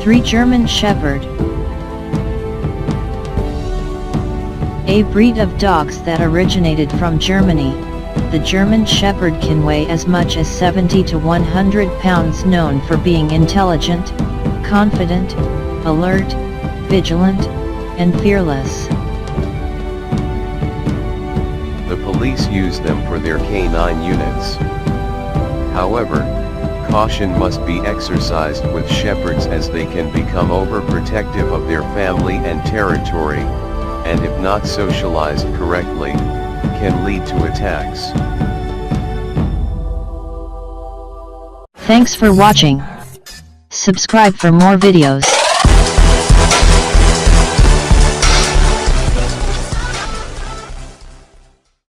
Three German Shepherd. A breed of dogs that originated from Germany, the German Shepherd can weigh as much as 70 to 100 pounds, known for being intelligent, confident, alert, vigilant, and fearless. The police use them for their canine units. However, caution must be exercised with shepherds, as they can become overprotective of their family and territory, and if not socialized correctly, can lead to attacks. Thanks for watching. Subscribe for more videos.